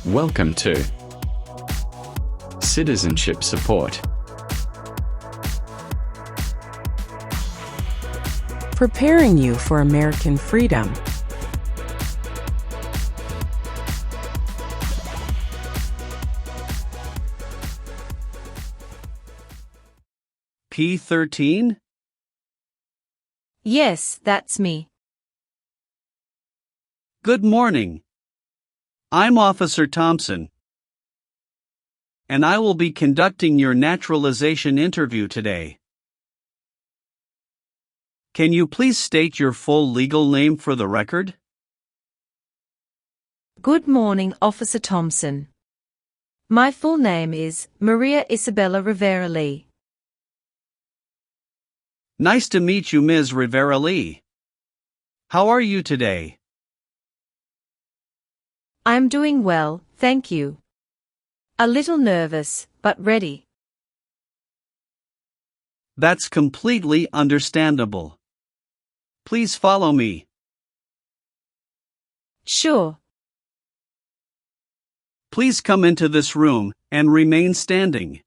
Welcome to Citizenship Support. Preparing you for American freedom. P13? Yes, that's me. Good morning. I'm Officer Thompson, and I will be conducting your naturalization interview today. Can you please state your full legal name for the record? Good morning, Officer Thompson. My full name is Maria Isabella Rivera Lee. Nice to meet you, Ms. Rivera Lee. How are you today? I'm doing well, thank you. A little nervous, but ready. That's completely understandable. Please follow me. Sure. Please come into this room and remain standing.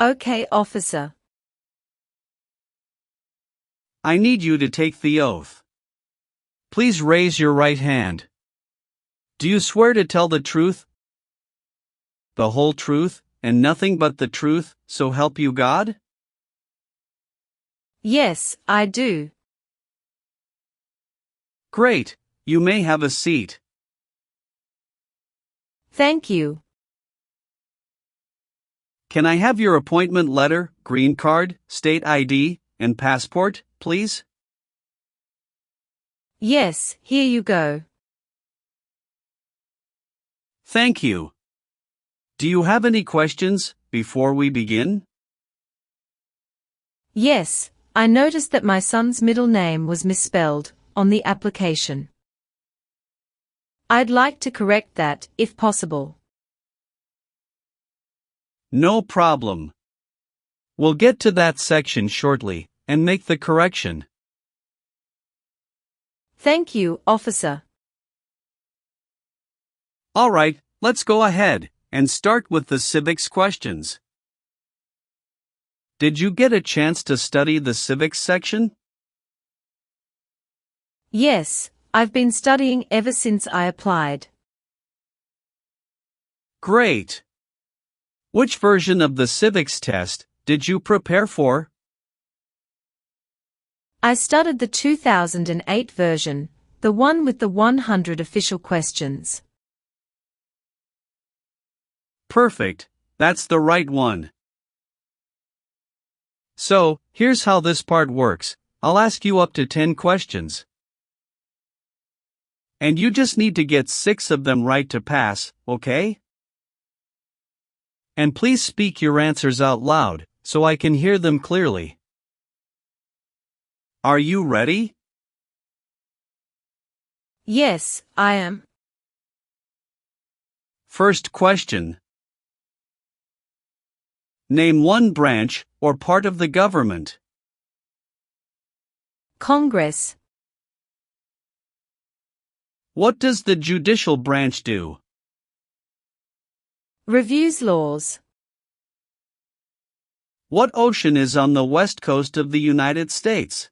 Okay, officer. I need you to take the oath. Please raise your right hand. Do you swear to tell the truth, the whole truth, and nothing but the truth, so help you God? Yes, I do. Great, you may have a seat. Thank you. Can I have your appointment letter, green card, state ID, and passport, please? Yes, here you go. Thank you. Do you have any questions before we begin? Yes, I noticed that my son's middle name was misspelled on the application. I'd like to correct that, if possible. No problem. We'll get to that section shortly and make the correction. Thank you, officer. All right, let's go ahead and start with the civics questions. Did you get a chance to study the civics section? Yes, I've been studying ever since I applied. Great. Which version of the civics test did you prepare for? I studied the 2008 version, the one with the 100 official questions. Perfect, that's the right one. So, here's how this part works. I'll ask you up to 10 questions. And you just need to get 6 of them right to pass, okay? And please speak your answers out loud, so I can hear them clearly. Are you ready? Yes, I am. First question. Name one branch or part of the government. Congress. What does the judicial branch do? Reviews laws. What ocean is on the west coast of the United States?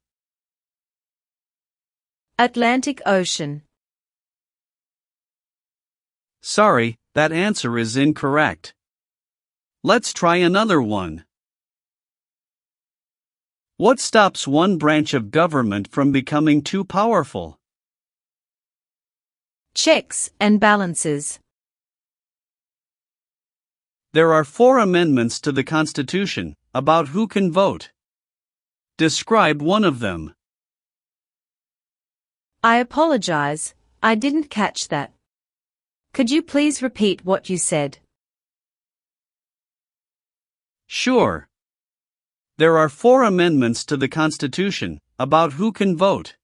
Atlantic Ocean. Sorry, that answer is incorrect. Let's try another one. What stops one branch of government from becoming too powerful? Checks and balances. There are 4 amendments to the Constitution about who can vote. Describe one of them. I apologize, I didn't catch that. Could you please repeat what you said? Sure. There are 4 amendments to the Constitution about who can vote.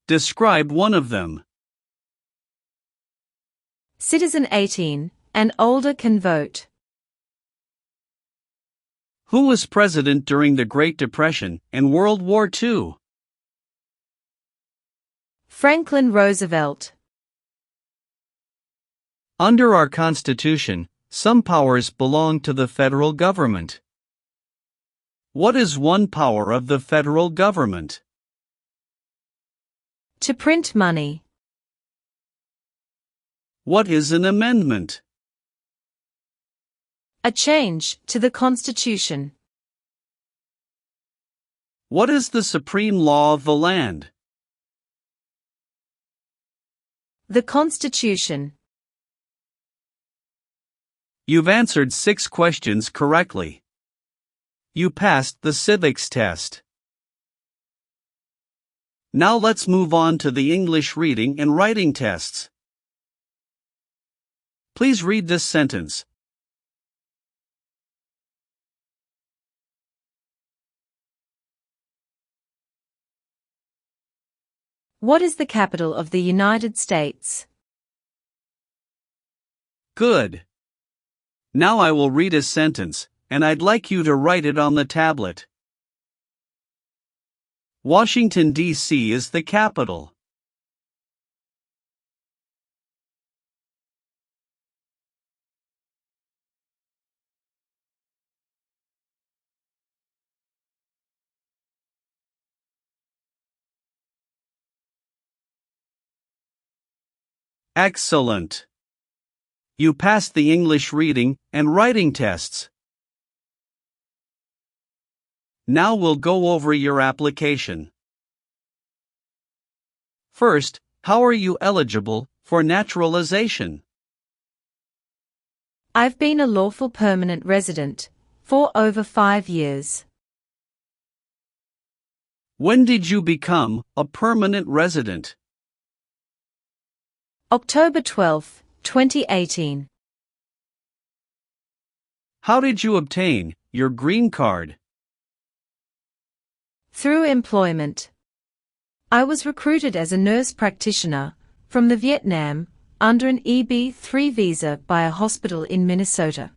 Describe one of them. Citizen 18 and older can vote. Who was president during the Great Depression and World War II? Franklin Roosevelt. Under our Constitution, some powers belong to the federal government. What is one power of the federal government? To print money. What is an amendment? A change to the Constitution. What is the supreme law of the land? The Constitution. You've answered 6 questions correctly. You passed the civics test. Now let's move on to the English reading and writing tests. Please read this sentence. What is the capital of the United States? Good. Now I will read a sentence, and I'd like you to write it on the tablet. Washington, D.C. is the capital. Excellent. You passed the English reading and writing tests. Now we'll go over your application. First, how are you eligible for naturalization? I've been a lawful permanent resident for over 5 years. When did you become a permanent resident? October 12, 2018. How did you obtain your green card? Through employment. I was recruited as a nurse practitioner from the Vietnam under an EB-3 visa by a hospital in Minnesota.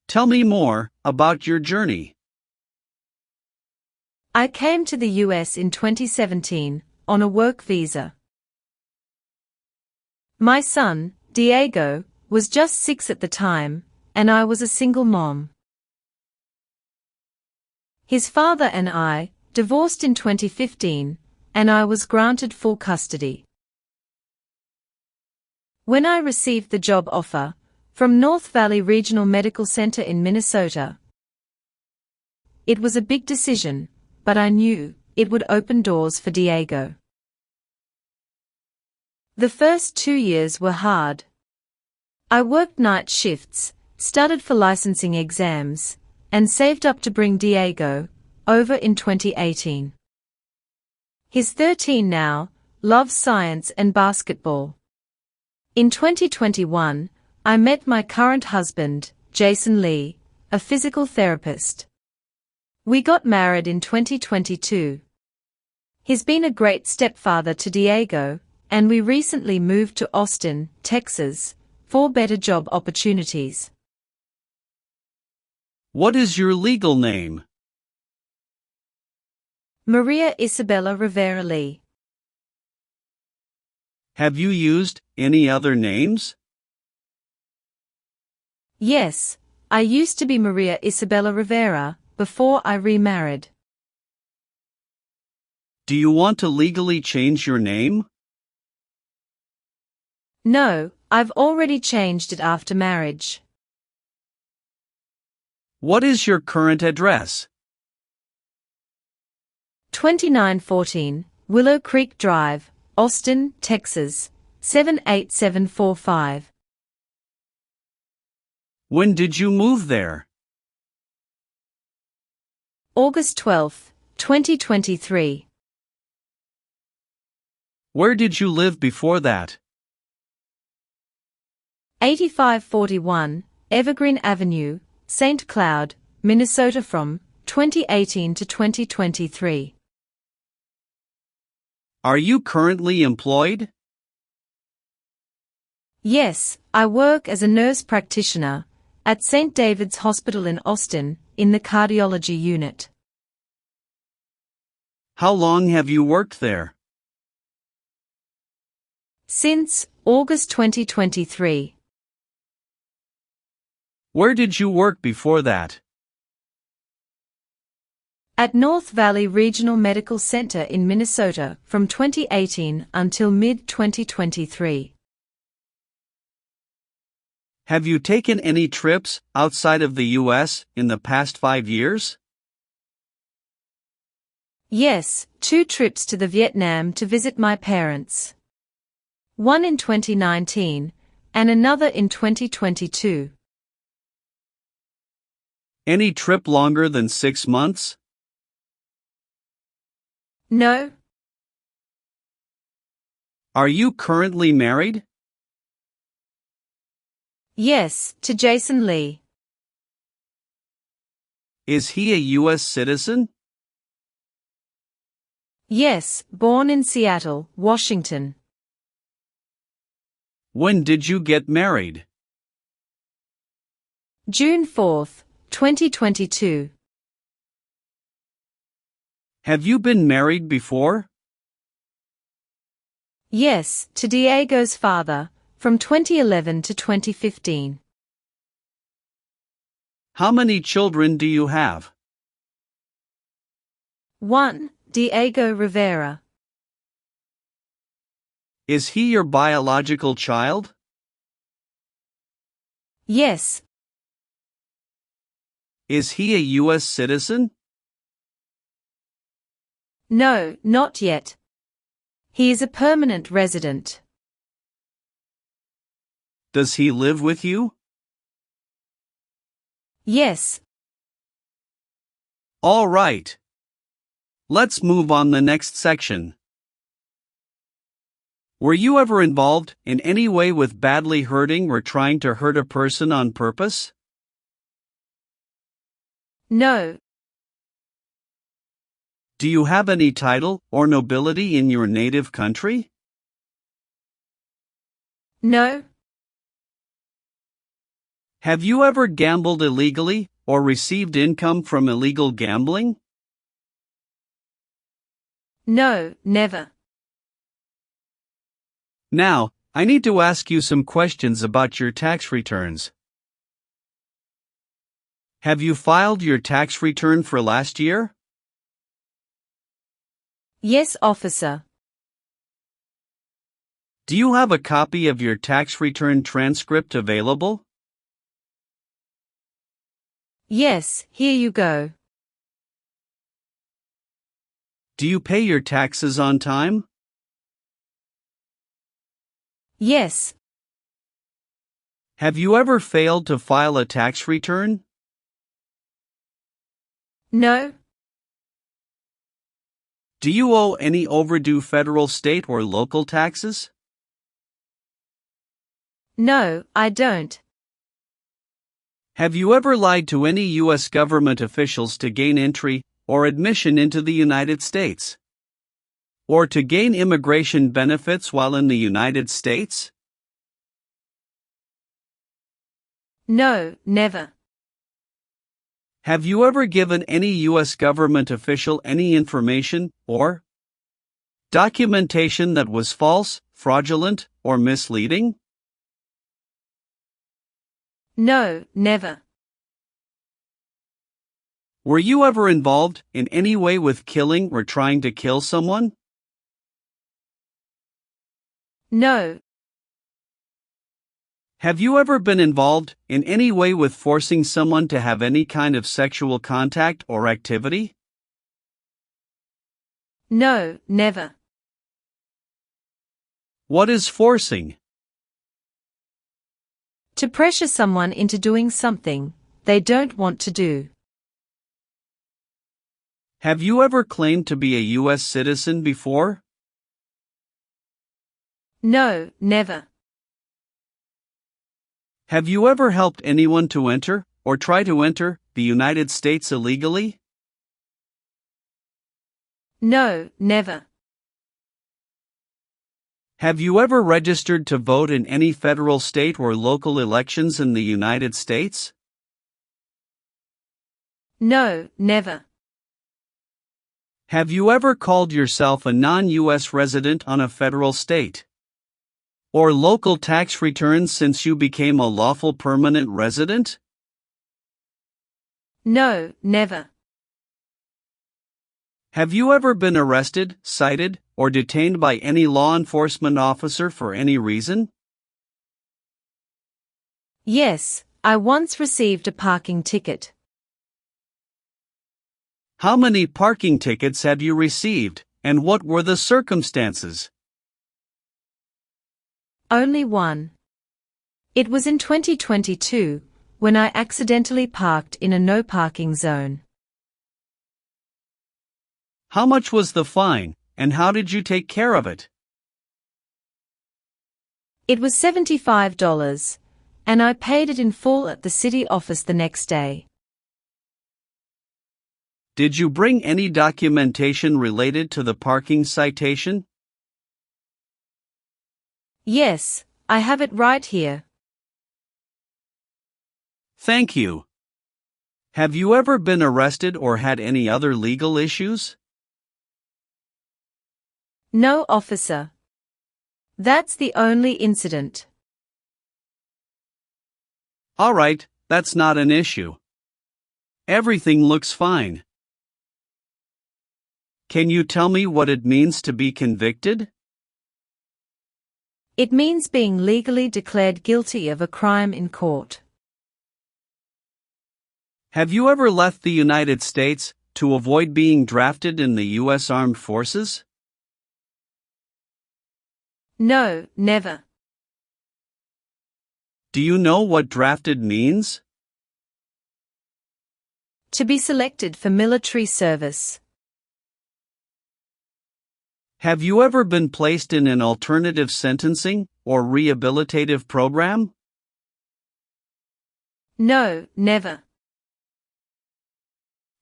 Tell me more about your journey. I came to the US in 2017 on a work visa. My son, Diego, was just 6 at the time, and I was a single mom. His father and I divorced in 2015, and I was granted full custody. When I received the job offer from North Valley Regional Medical Center in Minnesota, it was a big decision, but I knew it would open doors for Diego. The first 2 years were hard. I worked night shifts, studied for licensing exams, and saved up to bring Diego over in 2018. He's 13 now, loves science and basketball. In 2021, I met my current husband, Jason Lee, a physical therapist. We got married in 2022. He's been a great stepfather to Diego, and we recently moved to Austin, Texas, for better job opportunities. What is your legal name? Maria Isabella Rivera Lee. Have you used any other names? Yes, I used to be Maria Isabella Rivera before I remarried. Do you want to legally change your name? No, I've already changed it after marriage. What is your current address? 2914 Willow Creek Drive, Austin, Texas, 78745. When did you move there? August 12, 2023. Where did you live before that? 8541 Evergreen Avenue, St. Cloud, Minnesota from 2018 to 2023. Are you currently employed? Yes, I work as a nurse practitioner at St. David's Hospital in Austin, in the cardiology unit. How long have you worked there? Since August 2023. Where did you work before that? At North Valley Regional Medical Center in Minnesota from 2018 until mid-2023. Have you taken any trips outside of the U.S. in the past 5 years? Yes, 2 trips to the Vietnam to visit my parents. One in 2019 and another in 2022. Any trip longer than 6 months? No. Are you currently married? Yes, to Jason Lee. Is he a U.S. citizen? Yes, born in Seattle, Washington. When did you get married? June 4, 2022. Have you been married before? Yes, to Diego's father, from 2011 to 2015. How many children do you have? 1. Diego Rivera. Is he your biological child? Yes. Is he a U.S. citizen? No, not yet. He is a permanent resident. Does he live with you? Yes. All right. Let's move on the next section. Were you ever involved in any way with badly hurting or trying to hurt a person on purpose? No. Do you have any title or nobility in your native country? No. Have you ever gambled illegally or received income from illegal gambling? No, never. Now, I need to ask you some questions about your tax returns. Have you filed your tax return for last year? Yes, officer. Do you have a copy of your tax return transcript available? Yes, here you go. Do you pay your taxes on time? Yes. Have you ever failed to file a tax return? No. Do you owe any overdue federal, state, or local taxes? No, I don't. Have you ever lied to any U.S. government officials to gain entry or admission into the United States? Or to gain immigration benefits while in the United States? No, never. Have you ever given any U.S. government official any information or documentation that was false, fraudulent, or misleading? No, never. Were you ever involved in any way with killing or trying to kill someone? No. Have you ever been involved in any way with forcing someone to have any kind of sexual contact or activity? No, never. What is forcing? To pressure someone into doing something they don't want to do. Have you ever claimed to be a U.S. citizen before? No, never. Have you ever helped anyone to enter, or try to enter, the United States illegally? No, never. Have you ever registered to vote in any federal, state, or local elections in the United States? No, never. Have you ever called yourself a non-U.S. resident on a federal state? or local tax returns since you became a lawful permanent resident? No, never. Have you ever been arrested, cited, or detained by any law enforcement officer for any reason? Yes, I once received a parking ticket. How many parking tickets have you received, and what were the circumstances? Only one. It was in 2022, when I accidentally parked in a no parking zone. How much was the fine, and how did you take care of it? It was $75, and I paid it in full at the city office the next day. Did you bring any documentation related to the parking citation? Yes, I have it right here. Thank you. Have you ever been arrested or had any other legal issues? No, officer. That's the only incident. All right, that's not an issue. Everything looks fine. Can you tell me what it means to be convicted? It means being legally declared guilty of a crime in court. Have you ever left the United States to avoid being drafted in the U.S. Armed Forces? No, never. Do you know what drafted means? To be selected for military service. Have you ever been placed in an alternative sentencing or rehabilitative program? No, never.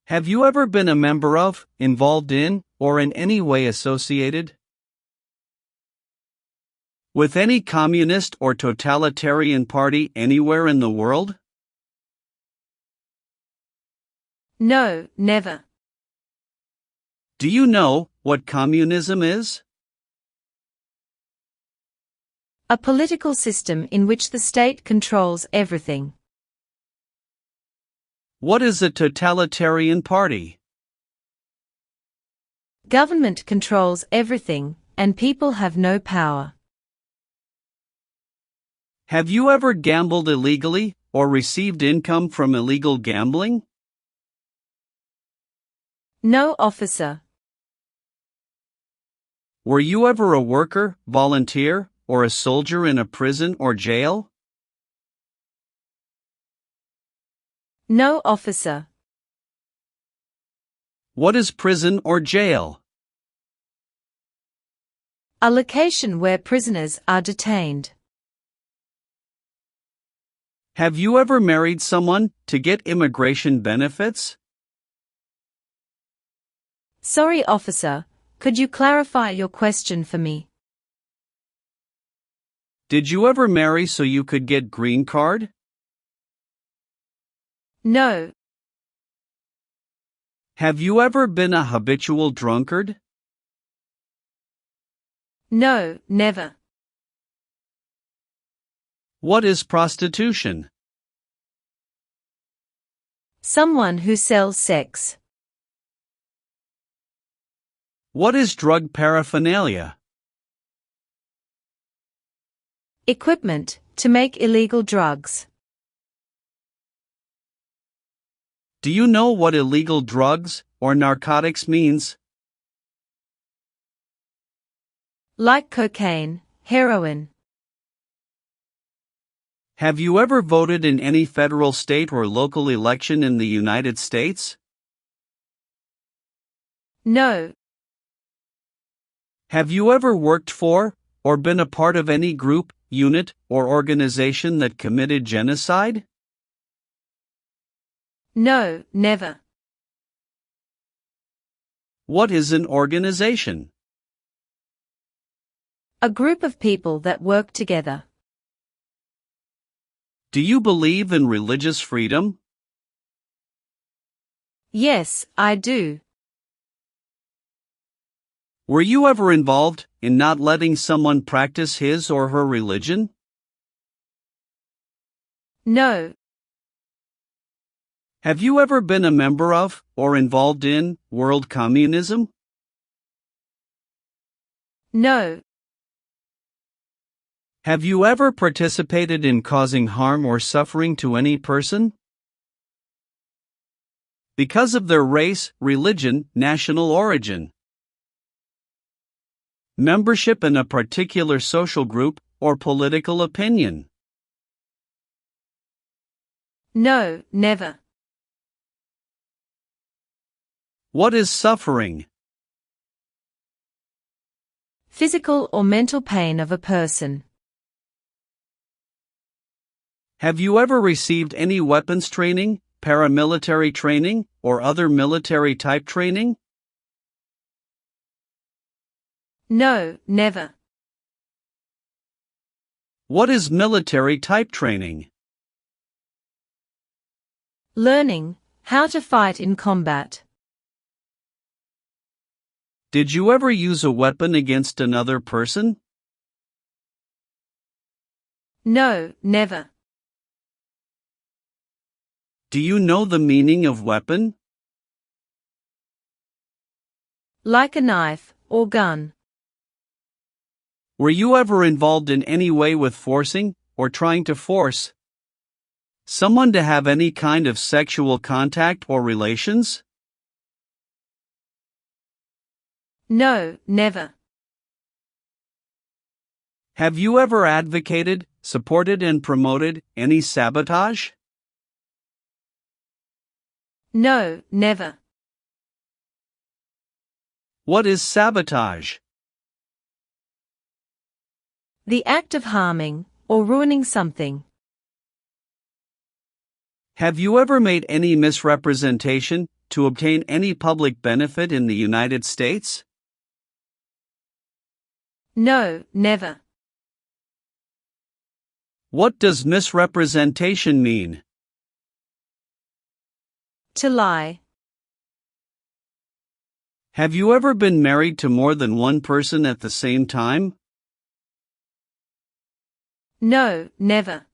Have you ever been a member of, involved in, or in any way associated with any communist or totalitarian party anywhere in the world? No, never. Do you know what communism is? A political system in which the state controls everything. What is a totalitarian party? Government controls everything, and people have no power. Have you ever gambled illegally or received income from illegal gambling? No, officer. Were you ever a worker, volunteer, or a soldier in a prison or jail? No, officer. What is prison or jail? A location where prisoners are detained. Have you ever married someone to get immigration benefits? Sorry, officer, could you clarify your question for me? Did you ever marry so you could get green card? No. Have you ever been a habitual drunkard? No, never. What is prostitution? Someone who sells sex. What is drug paraphernalia? Equipment to make illegal drugs. Do you know what illegal drugs or narcotics means? Like cocaine, heroin. Have you ever voted in any federal, state, or local election in the United States? No. Have you ever worked for, or been a part of any group, unit, or organization that committed genocide? No, never. What is an organization? A group of people that work together. Do you believe in religious freedom? Yes, I do. Were you ever involved in not letting someone practice his or her religion? No. Have you ever been a member of, or involved in, world communism? No. Have you ever participated in causing harm or suffering to any person? Because of their race, religion, national origin, membership in a particular social group, or political opinion? No, never. What is suffering? Physical or mental pain of a person. Have you ever received any weapons training, paramilitary training, or other military type training? No, never. What is military type training? Learning how to fight in combat. Did you ever use a weapon against another person? No, never. Do you know the meaning of weapon? Like a knife or gun. Were you ever involved in any way with forcing, or trying to force, someone to have any kind of sexual contact or relations? No, never. Have you ever advocated, supported and promoted any sabotage? No, never. What is sabotage? The act of harming or ruining something. Have you ever made any misrepresentation to obtain any public benefit in the United States? No, never. What does misrepresentation mean? To lie. Have you ever been married to more than one person at the same time? No, never.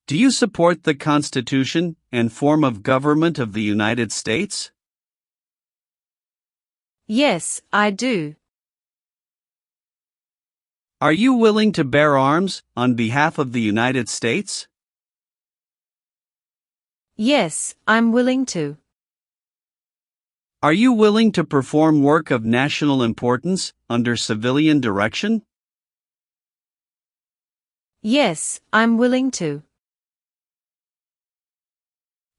Do you support the Constitution and form of government of the United States? Yes, I do. Are you willing to bear arms on behalf of the United States? Yes, I'm willing to. Are you willing to perform work of national importance under civilian direction? Yes, I'm willing to.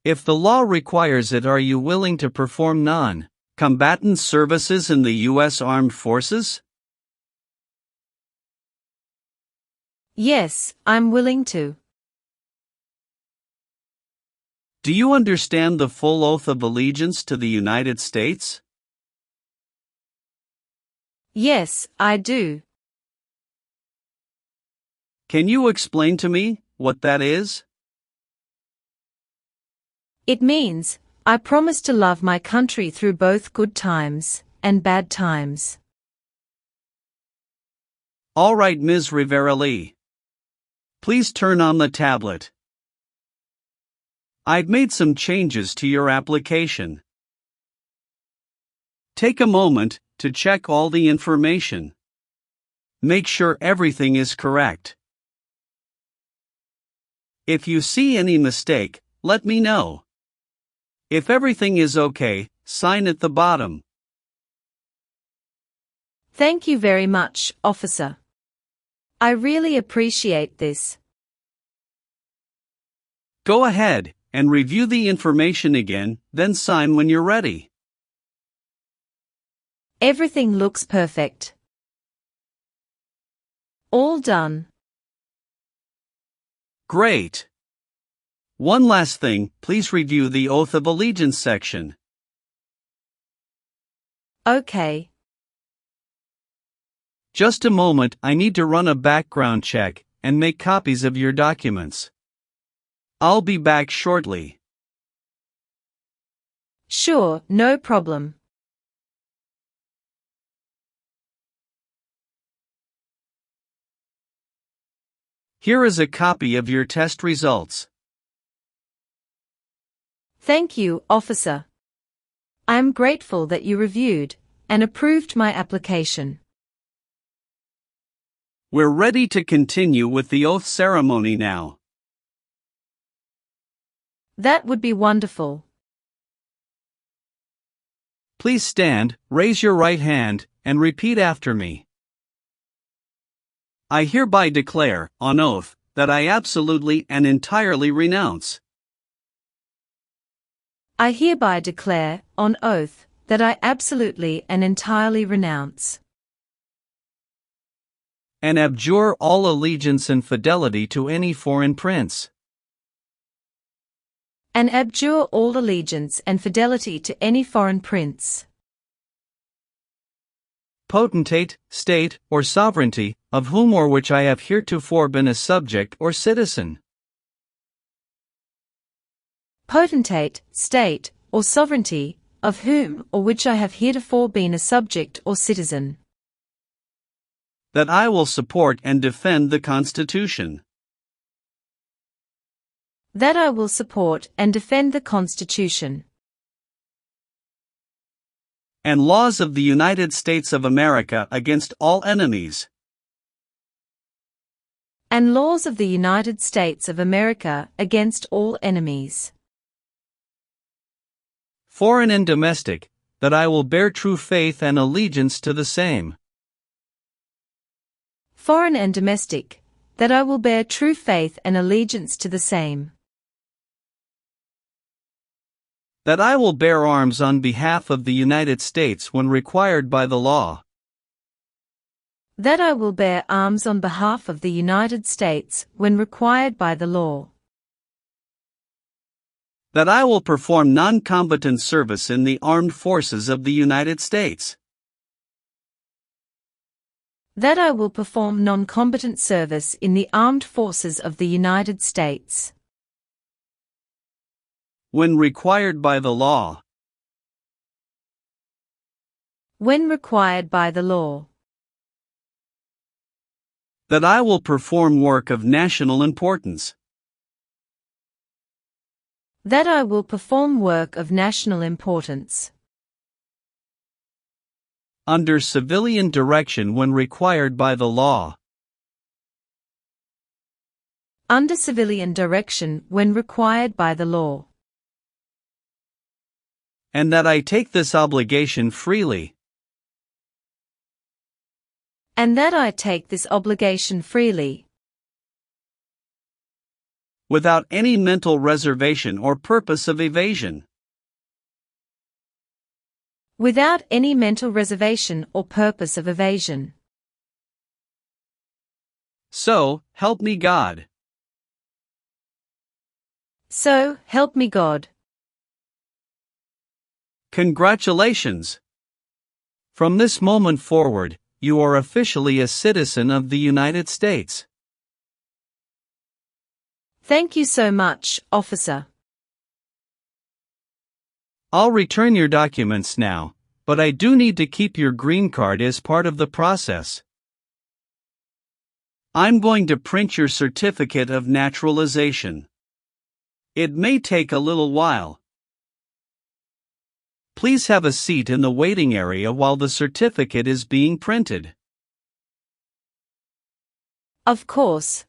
If the law requires it, are you willing to perform non-combatant services in the U.S. Armed Forces? Yes, I'm willing to. Do you understand the full oath of allegiance to the United States? Yes, I do. Can you explain to me what that is? It means, I promise to love my country through both good times and bad times. All right, Ms. Rivera-Lee. Please turn on the tablet. I've made some changes to your application. Take a moment to check all the information. Make sure everything is correct. If you see any mistake, let me know. If everything is okay, sign at the bottom. Thank you very much, officer. I really appreciate this. Go ahead and review the information again, then sign when you're ready. Everything looks perfect. All done. Great. One last thing, please review the Oath of Allegiance section. Okay. Just a moment, I need to run a background check and make copies of your documents. I'll be back shortly. Sure, no problem. Here is a copy of your test results. Thank you, officer. I am grateful that you reviewed and approved my application. We're ready to continue with the oath ceremony now. That would be wonderful. Please stand, raise your right hand, and repeat after me. I hereby declare, on oath, that I absolutely and entirely renounce. I hereby declare, on oath, that I absolutely and entirely renounce and abjure all allegiance and fidelity to any foreign prince, and abjure all allegiance and fidelity to any foreign prince, potentate, state, or sovereignty, of whom or which I have heretofore been a subject or citizen. Potentate, state, or sovereignty, of whom or which I have heretofore been a subject or citizen. That I will support and defend the Constitution. That I will support and defend the Constitution and laws of the United States of America against all enemies. And laws of the United States of America against all enemies. Foreign and domestic, that I will bear true faith and allegiance to the same. Foreign and domestic, that I will bear true faith and allegiance to the same. That I will bear arms on behalf of the United States when required by the law. That I will bear arms on behalf of the United States when required by the law. That I will perform non-combatant service in the armed forces of the United States. That I will perform non-combatant service in the armed forces of the United States when required by the law. When required by the law. That I will perform work of national importance. That I will perform work of national importance under civilian direction when required by the law. Under civilian direction when required by the law. And that I take this obligation freely. And that I take this obligation freely. Without any mental reservation or purpose of evasion. Without any mental reservation or purpose of evasion. So, help me God. So, help me God. Congratulations! From this moment forward, you are officially a citizen of the United States. Thank you so much, officer. I'll return your documents now, but I do need to keep your green card as part of the process. I'm going to print your certificate of naturalization. It may take a little while. Please have a seat in the waiting area while the certificate is being printed. Of course.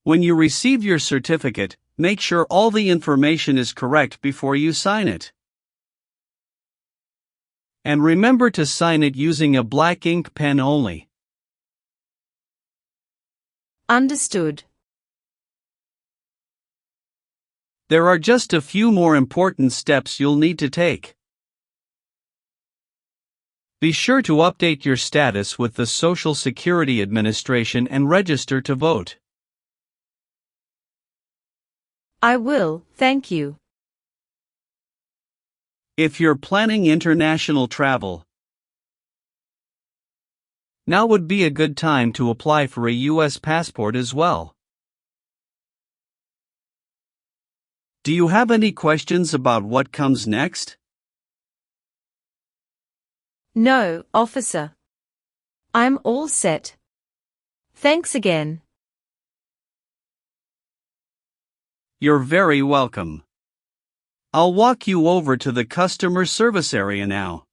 When you receive your certificate, make sure all the information is correct before you sign it. And remember to sign it using a black ink pen only. Understood. There are just a few more important steps you'll need to take. Be sure to update your status with the Social Security Administration and register to vote. I will, thank you. If you're planning international travel, now would be a good time to apply for a U.S. passport as well. Do you have any questions about what comes next? No, officer. I'm all set. Thanks again. You're very welcome. I'll walk you over to the customer service area now.